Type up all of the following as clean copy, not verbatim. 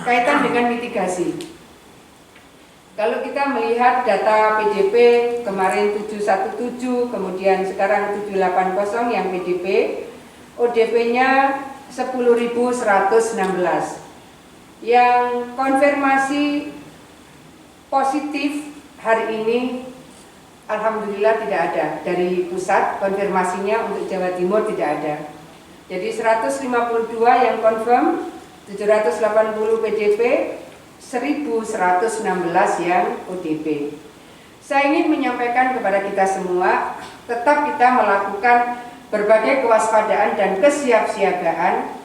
kaitan dengan mitigasi. Kalau kita melihat data PDP kemarin 717, kemudian sekarang 780 yang PDP, ODP-nya 10.116. Yang konfirmasi positif hari ini alhamdulillah tidak ada. Dari pusat konfirmasinya untuk Jawa Timur tidak ada. Jadi 152 yang confirm, 780 PDP, 1116 yang ODP. Saya ingin menyampaikan kepada kita semua, tetap kita melakukan berbagai kewaspadaan dan kesiapsiagaan.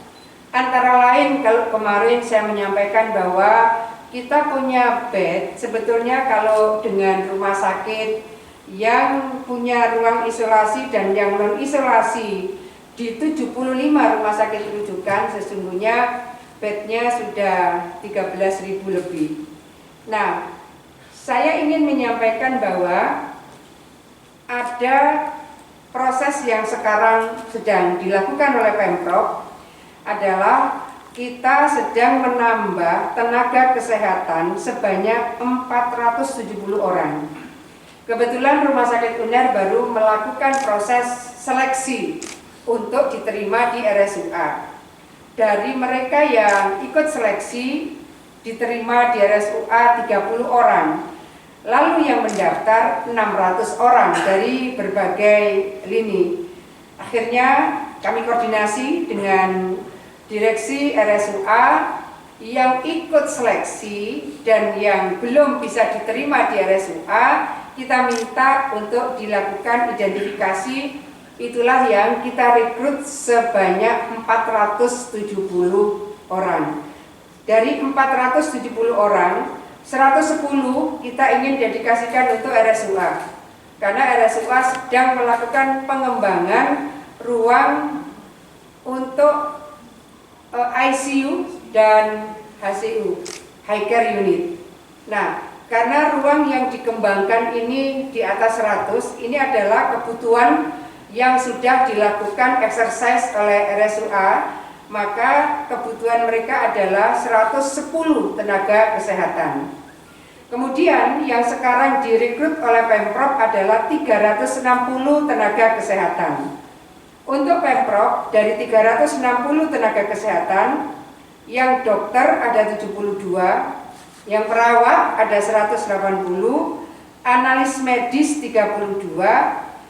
Antara lain, kalau kemarin saya menyampaikan bahwa kita punya bed, sebetulnya kalau dengan rumah sakit yang punya ruang isolasi dan yang non isolasi di 75 rumah sakit rujukan, sesungguhnya bednya sudah 13.000 lebih. Nah, saya ingin menyampaikan bahwa ada proses yang sekarang sedang dilakukan oleh Pemprov adalah kita sedang menambah tenaga kesehatan sebanyak 470 orang. Kebetulan Rumah Sakit UNER baru melakukan proses seleksi untuk diterima di RSUA. Dari mereka yang ikut seleksi diterima di RSUA 30 orang. Lalu yang mendaftar 600 orang dari berbagai lini. Akhirnya kami koordinasi dengan direksi RSUA yang ikut seleksi dan yang belum bisa diterima di RSUA, kita minta untuk dilakukan identifikasi. Itulah yang kita rekrut sebanyak 470 orang. Dari 470 orang, 110 kita ingin dedikasikan untuk RSUA. Karena RSUA sedang melakukan pengembangan ruang untuk ICU dan HCU, High Care Unit. Nah, karena ruang yang dikembangkan ini di atas 100, ini adalah kebutuhan yang sudah dilakukan exercise oleh RSUA, maka kebutuhan mereka adalah 110 tenaga kesehatan. Kemudian yang sekarang direkrut oleh Pemprov adalah 360 tenaga kesehatan. Untuk Pemprov dari 360 tenaga kesehatan, yang dokter ada 72, yang perawat ada 180, analis medis 32,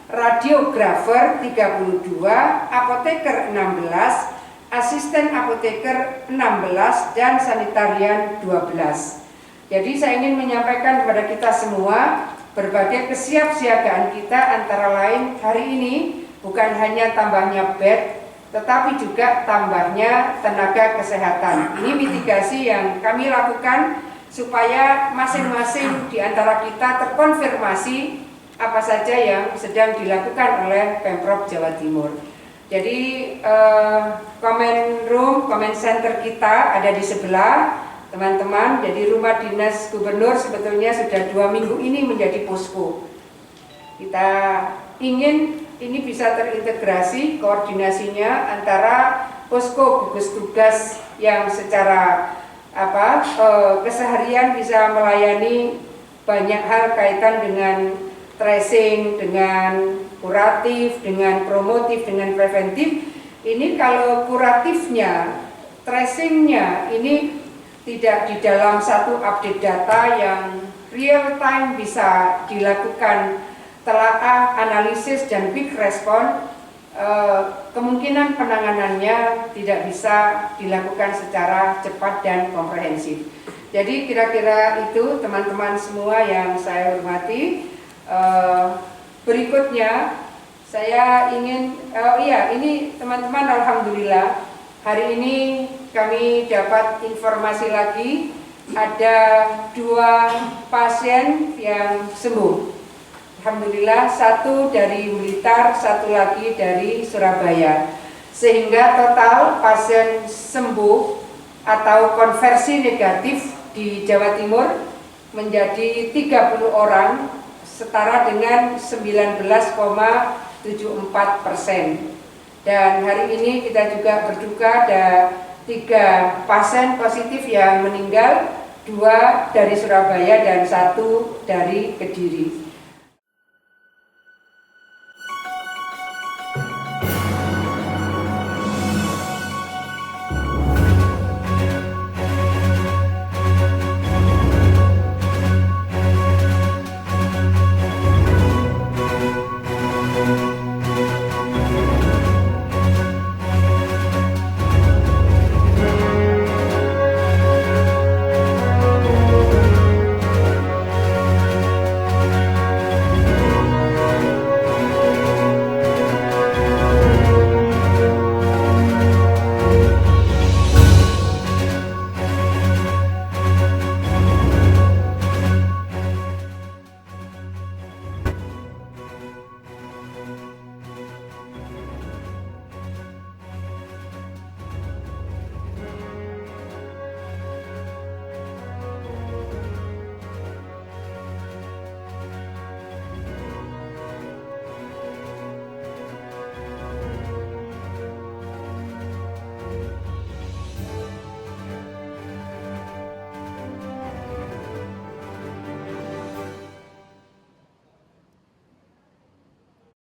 radiografer 32, apoteker 16, asisten apoteker 16, dan sanitarian 12. Jadi saya ingin menyampaikan kepada kita semua berbagai kesiapsiagaan kita, antara lain hari ini bukan hanya tambahnya bed, tetapi juga tambahnya tenaga kesehatan. Ini mitigasi yang kami lakukan supaya masing-masing di antara kita terkonfirmasi apa saja yang sedang dilakukan oleh Pemprov Jawa Timur. Jadi comment center kita ada di sebelah, teman-teman. Jadi rumah dinas gubernur sebetulnya sudah 2 minggu ini menjadi posko. Kita ingin ini bisa terintegrasi koordinasinya antara posko gugus tugas yang secara keseharian bisa melayani banyak hal kaitan dengan tracing, dengan kuratif, dengan promotif, dengan preventif. Ini kalau kuratifnya, tracingnya ini tidak di dalam satu update data yang real time bisa dilakukan telaah, analisis, dan quick respon, kemungkinan penanganannya tidak bisa dilakukan secara cepat dan komprehensif. Jadi kira-kira itu teman-teman semua yang saya hormati. Berikutnya saya ingin, ini teman-teman, alhamdulillah hari ini kami dapat informasi lagi ada 2 pasien yang sembuh. Alhamdulillah, 1 dari Blitar, 1 lagi dari Surabaya, sehingga total pasien sembuh atau konversi negatif di Jawa Timur menjadi 30 orang, setara dengan 19,74%. Dan hari ini kita juga berduka ada 3 pasien positif yang meninggal, 2 dari Surabaya dan 1 dari Kediri.